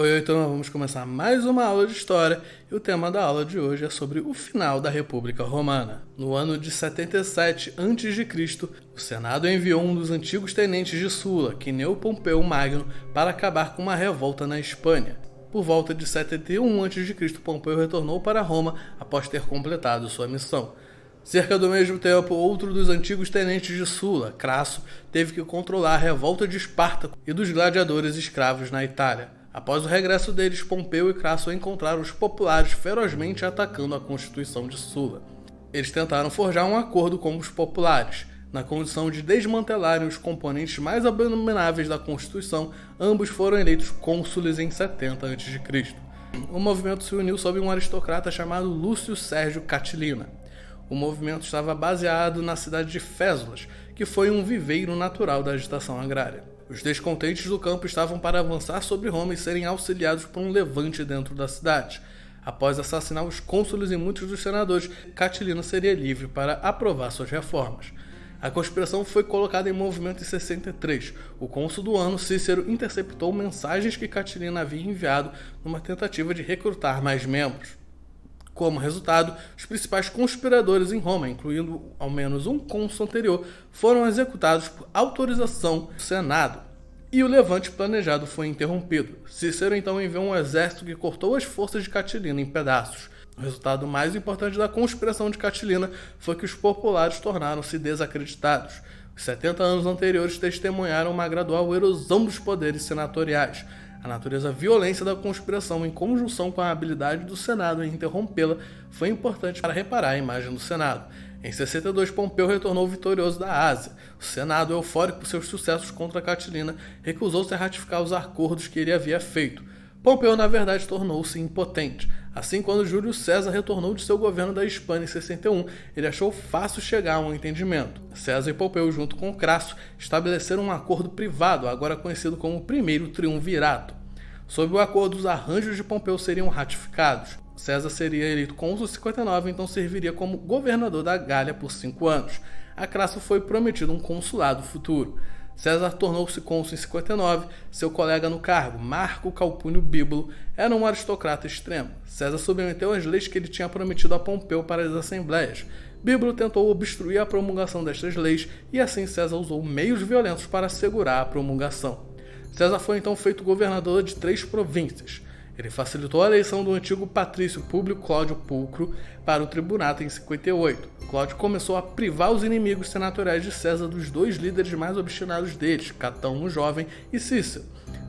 Oi, então vamos começar mais uma aula de História e o tema da aula de hoje é sobre o final da República Romana. No ano de 77 a.C., o Senado enviou um dos antigos tenentes de Sula, Cneo Pompeu Magno, para acabar com uma revolta na Espanha. Por volta de 71 a.C., Pompeu retornou para Roma após ter completado sua missão. Cerca do mesmo tempo, outro dos antigos tenentes de Sula, Crasso, teve que controlar a revolta de Espartaco e dos gladiadores escravos na Itália. Após o regresso deles, Pompeu e Crasso encontraram os populares ferozmente atacando a Constituição de Sula. Eles tentaram forjar um acordo com os populares. Na condição de desmantelarem os componentes mais abomináveis da Constituição, ambos foram eleitos cônsules em 70 a.C. O movimento se uniu sob um aristocrata chamado Lúcio Sérgio Catilina. O movimento estava baseado na cidade de Fésulas, que foi um viveiro natural da agitação agrária. Os descontentes do campo estavam para avançar sobre Roma e serem auxiliados por um levante dentro da cidade. Após assassinar os cônsules e muitos dos senadores, Catilina seria livre para aprovar suas reformas. A conspiração foi colocada em movimento em 63. O cônsul do ano, Cícero, interceptou mensagens que Catilina havia enviado numa tentativa de recrutar mais membros. Como resultado, os principais conspiradores em Roma, incluindo ao menos um cônsul anterior, foram executados por autorização do Senado, e o levante planejado foi interrompido. Cícero então enviou um exército que cortou as forças de Catilina em pedaços. O resultado mais importante da conspiração de Catilina foi que os populares tornaram-se desacreditados. Os 70 anos anteriores testemunharam uma gradual erosão dos poderes senatoriais. A natureza violência da conspiração, em conjunção com a habilidade do Senado em interrompê-la, foi importante para reparar a imagem do Senado. Em 62, Pompeu retornou vitorioso da Ásia. O Senado, eufórico por seus sucessos contra Catilina, recusou-se a ratificar os acordos que ele havia feito. Pompeu, na verdade, tornou-se impotente. Assim, quando Júlio César retornou de seu governo da Espanha em 61, ele achou fácil chegar a um entendimento. César e Pompeu, junto com Crasso, estabeleceram um acordo privado, agora conhecido como o Primeiro Triunvirato. Sob o acordo, os arranjos de Pompeu seriam ratificados. César seria eleito cônsul em 59, então serviria como governador da Gália por 5 anos. A Crasso foi prometido um consulado futuro. César tornou-se cônsul em 59, seu colega no cargo, Marco Calpúnio Bíbulo, era um aristocrata extremo. César submeteu as leis que ele tinha prometido a Pompeu para as assembleias. Bíbulo tentou obstruir a promulgação destas leis e assim César usou meios violentos para assegurar a promulgação. César foi então feito governador de 3 províncias. Ele facilitou a eleição do antigo patrício Públio Cláudio Pulcro para o tribunato em 58. Cláudio começou a privar os inimigos senatoriais de César dos 2 líderes mais obstinados deles, Catão o Jovem e Cícero.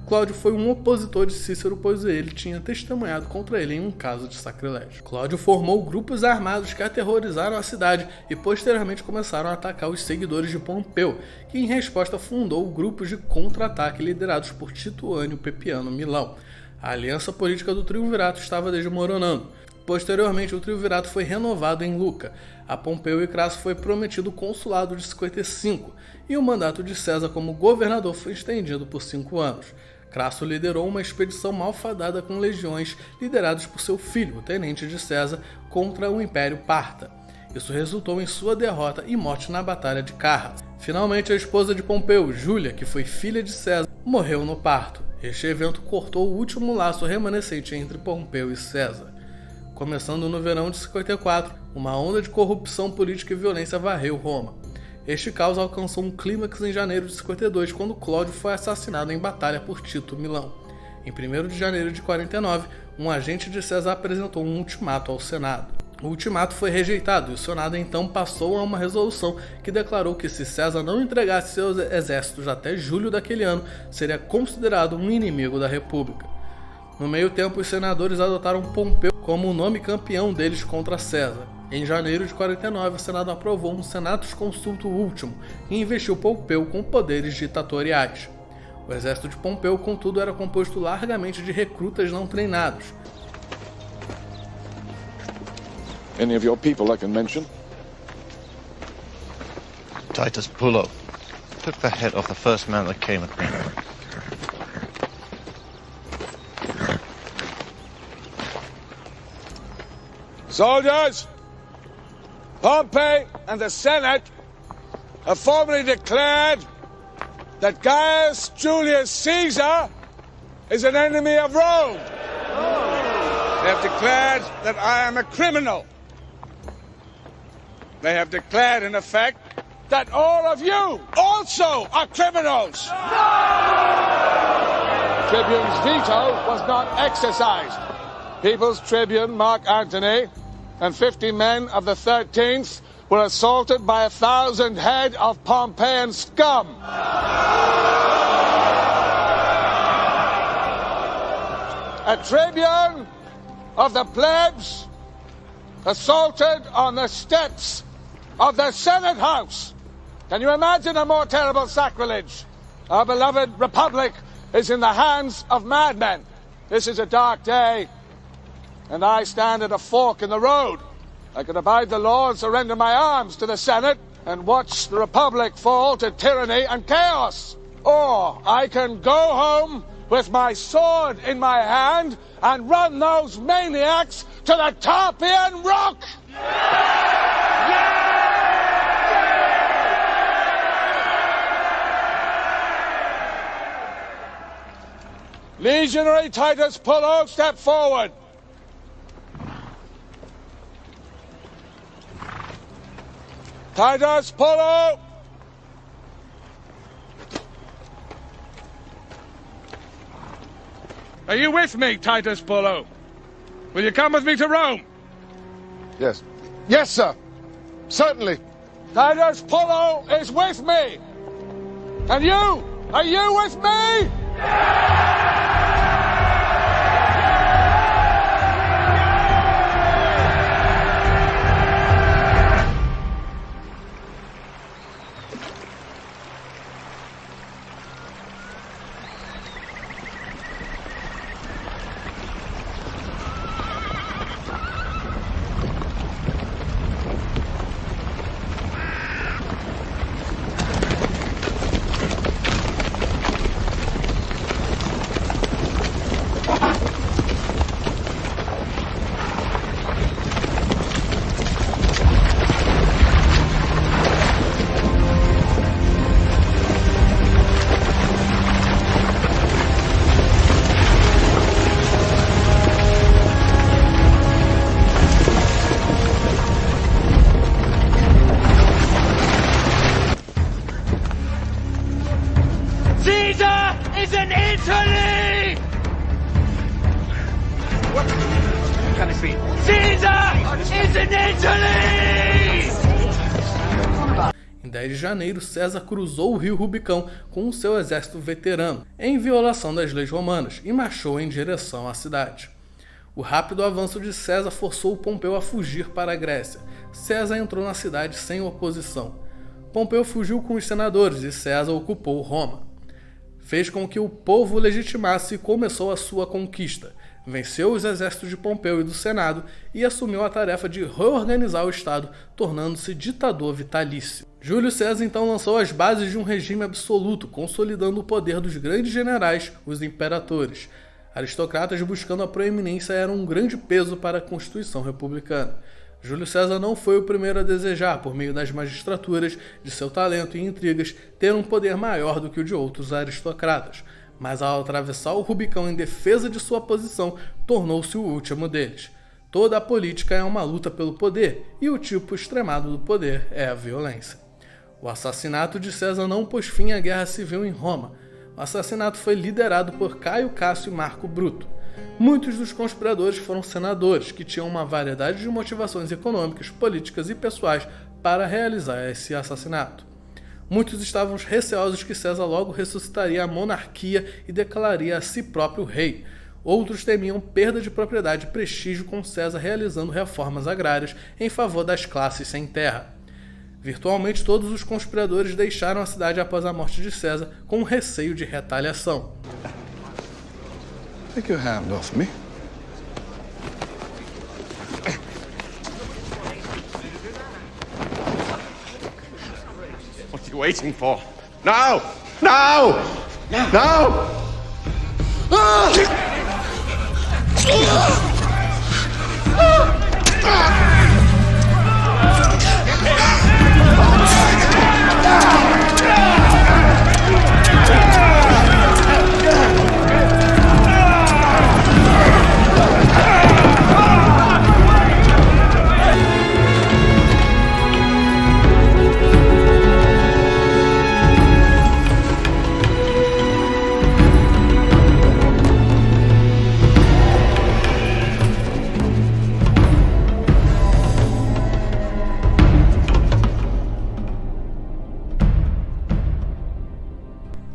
Cláudio foi um opositor de Cícero, pois ele tinha testemunhado contra ele em um caso de sacrilégio. Cláudio formou grupos armados que aterrorizaram a cidade e posteriormente começaram a atacar os seguidores de Pompeu, que em resposta fundou grupos de contra-ataque liderados por Tito Ânio Pepiano Milão. A aliança política do Triunvirato estava desmoronando. Posteriormente, o Triunvirato foi renovado em Luca. A Pompeu e Crasso foi prometido o consulado de 55, e o mandato de César como governador foi estendido por 5 anos. Crasso liderou uma expedição malfadada com legiões liderados por seu filho, o tenente de César, contra o Império Parta. Isso resultou em sua derrota e morte na Batalha de Carras. Finalmente, a esposa de Pompeu, Júlia, que foi filha de César, morreu no parto. Este evento cortou o último laço remanescente entre Pompeu e César. Começando no verão de 54, uma onda de corrupção política e violência varreu Roma. Este caos alcançou um clímax em janeiro de 52, quando Cláudio foi assassinado em batalha por Tito Milão. Em 1º de janeiro de 49, um agente de César apresentou um ultimato ao Senado. O ultimato foi rejeitado e o Senado então passou a uma resolução que declarou que se César não entregasse seus exércitos até julho daquele ano, seria considerado um inimigo da República. No meio tempo, os senadores adotaram Pompeu como o nome campeão deles contra César. Em janeiro de 49, o Senado aprovou um Senatus Consulto Ultimo e investiu Pompeu com poderes ditatoriais. O exército de Pompeu, contudo, era composto largamente de recrutas não treinados. Any of your people I can mention? Titus Pullo took the head of the first man that came at me. Soldiers, Pompey and the Senate have formally declared that Gaius Julius Caesar is an enemy of Rome. They have declared that I am a criminal. They have declared, in effect, that all of you also are criminals. Tribune's veto was not exercised. People's Tribune Mark Antony and 50 men of the 13th were assaulted by 1,000 head of Pompeian scum. A tribune of the plebs assaulted on the steps of the Senate House. Can you imagine a more terrible sacrilege? Our beloved republic is in the hands of madmen. This is a dark day, and I stand at a fork in the road. I can abide the law and surrender my arms to the Senate and watch the republic fall to tyranny and chaos. Or I can go home with my sword in my hand and run those maniacs to the Tarpeian Rock! Legionary Titus Pullo, step forward. Titus Pullo. Are you with me, Titus Pullo? Will you come with me to Rome? Yes. Yes, sir. Certainly. Titus Pullo is with me. And you? Are you with me? is in Italy! What can this be? Caesar is in Italy! Em 10 de janeiro, César cruzou o rio Rubicão com o seu exército veterano, em violação das leis romanas, e marchou em direção à cidade. O rápido avanço de César forçou Pompeu a fugir para a Grécia. César entrou na cidade sem oposição. Pompeu fugiu com os senadores e César ocupou Roma. Fez com que o povo legitimasse e começou a sua conquista. Venceu os exércitos de Pompeu e do Senado e assumiu a tarefa de reorganizar o Estado, tornando-se ditador vitalício. Júlio César então lançou as bases de um regime absoluto, consolidando o poder dos grandes generais, os imperatores. Aristocratas buscando a proeminência eram um grande peso para a Constituição republicana. Júlio César não foi o primeiro a desejar, por meio das magistraturas, de seu talento e intrigas, ter um poder maior do que o de outros aristocratas, mas ao atravessar o Rubicão em defesa de sua posição, tornou-se o último deles. Toda a política é uma luta pelo poder, e o tipo extremado do poder é a violência. O assassinato de César não pôs fim à guerra civil em Roma. O assassinato foi liderado por Caio Cássio e Marco Bruto. Muitos dos conspiradores foram senadores, que tinham uma variedade de motivações econômicas, políticas e pessoais para realizar esse assassinato. Muitos estavam receosos que César logo ressuscitaria a monarquia e declararia a si próprio rei. Outros temiam perda de propriedade e prestígio com César realizando reformas agrárias em favor das classes sem terra. Virtualmente todos os conspiradores deixaram a cidade após a morte de César com receio de retaliação. Take your hand off me. What are you waiting for? Now! Now! Now!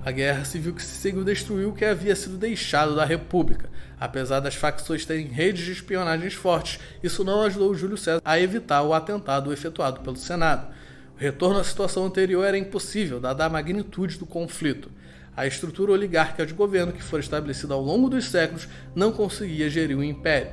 A guerra civil que se seguiu destruiu o que havia sido deixado da República. Apesar das facções terem redes de espionagens fortes, isso não ajudou Júlio César a evitar o atentado efetuado pelo Senado. O retorno à situação anterior era impossível, dada a magnitude do conflito. A estrutura oligárquica de governo que foi estabelecida ao longo dos séculos não conseguia gerir o império.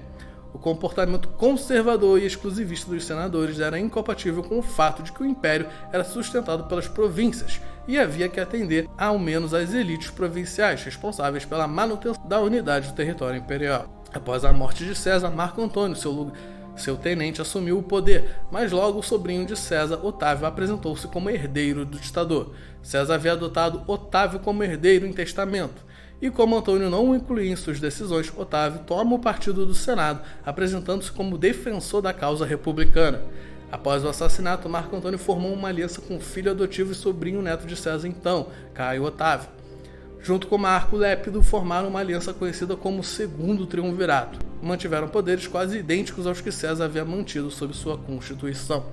O comportamento conservador e exclusivista dos senadores era incompatível com o fato de que o império era sustentado pelas províncias e havia que atender ao menos às elites provinciais responsáveis pela manutenção da unidade do território imperial. Após a morte de César, Marco Antônio, seu tenente, assumiu o poder, mas logo o sobrinho de César, Otávio, apresentou-se como herdeiro do ditador. César havia adotado Otávio como herdeiro em testamento. E como Antônio não o incluía em suas decisões, Otávio toma o partido do Senado, apresentando-se como defensor da causa republicana. Após o assassinato, Marco Antônio formou uma aliança com o filho adotivo e sobrinho neto de César então, Caio Otávio. Junto com Marco Lépido, formaram uma aliança conhecida como Segundo Triunvirato. Mantiveram poderes quase idênticos aos que César havia mantido sob sua constituição.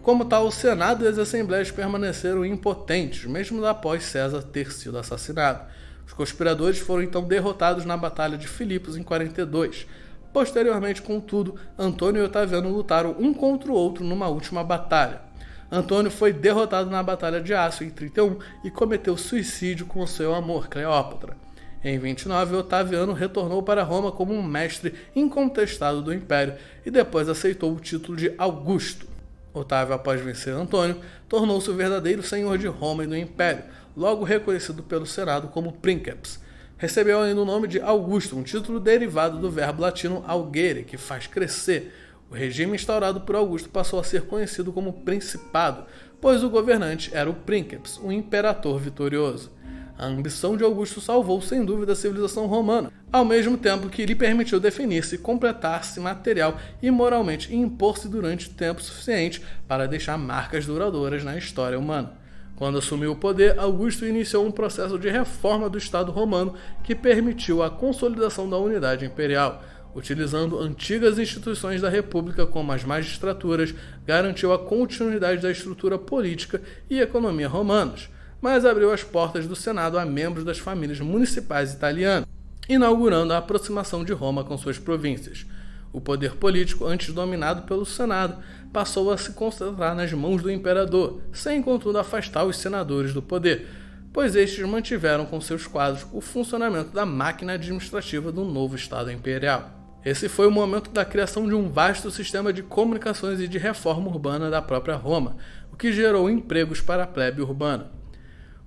Como tal, o Senado e as Assembleias permaneceram impotentes, mesmo após César ter sido assassinado. Os conspiradores foram então derrotados na Batalha de Filipos em 42. Posteriormente, contudo, Antônio e Otaviano lutaram um contra o outro numa última batalha. Antônio foi derrotado na Batalha de Ácio em 31 e cometeu suicídio com seu amor, Cleópatra. Em 29, Otaviano retornou para Roma como um mestre incontestado do Império e depois aceitou o título de Augusto. Otávio, após vencer Antônio, tornou-se o verdadeiro senhor de Roma e do Império, logo reconhecido pelo Senado como Princeps. Recebeu ainda o nome de Augusto, um título derivado do verbo latino augere, que faz crescer. O regime instaurado por Augusto passou a ser conhecido como Principado, pois o governante era o Princeps, um imperador vitorioso. A ambição de Augusto salvou sem dúvida a civilização romana, ao mesmo tempo que lhe permitiu definir-se, completar-se material e moralmente e impor-se durante tempo suficiente para deixar marcas duradouras na história humana. Quando assumiu o poder, Augusto iniciou um processo de reforma do Estado romano que permitiu a consolidação da unidade imperial. Utilizando antigas instituições da República como as magistraturas, garantiu a continuidade da estrutura política e economia romanas, mas abriu as portas do Senado a membros das famílias municipais italianas, inaugurando a aproximação de Roma com suas províncias. O poder político, antes dominado pelo Senado, passou a se concentrar nas mãos do imperador, sem contudo afastar os senadores do poder, pois estes mantiveram com seus quadros o funcionamento da máquina administrativa do novo Estado imperial. Esse foi o momento da criação de um vasto sistema de comunicações e de reforma urbana da própria Roma, o que gerou empregos para a plebe urbana.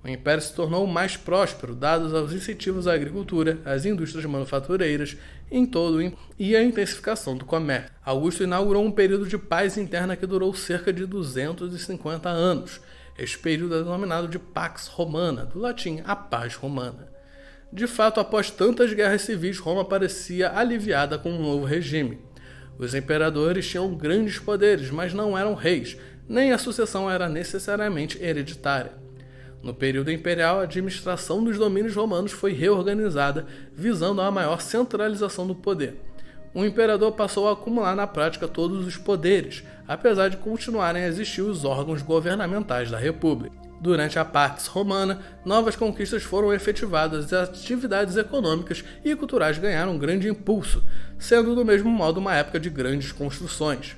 O império se tornou mais próspero, dados aos incentivos à agricultura, às indústrias manufatureiras, em todo e a intensificação do comércio. Augusto inaugurou um período de paz interna que durou cerca de 250 anos. Este período é denominado de Pax Romana, do latim a paz romana. De fato, após tantas guerras civis, Roma parecia aliviada com um novo regime. Os imperadores tinham grandes poderes, mas não eram reis, nem a sucessão era necessariamente hereditária. No período imperial, a administração dos domínios romanos foi reorganizada, visando a maior centralização do poder. O imperador passou a acumular na prática todos os poderes, apesar de continuarem a existir os órgãos governamentais da República. Durante a Pax Romana, novas conquistas foram efetivadas e as atividades econômicas e culturais ganharam um grande impulso, sendo do mesmo modo uma época de grandes construções.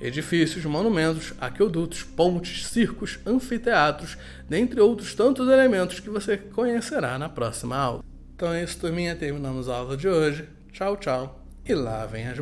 Edifícios, monumentos, aquedutos, pontes, circos, anfiteatros, dentre outros tantos elementos que você conhecerá na próxima aula. Então é isso, turminha. Terminamos a aula de hoje. Tchau, tchau. E lavem as mãos.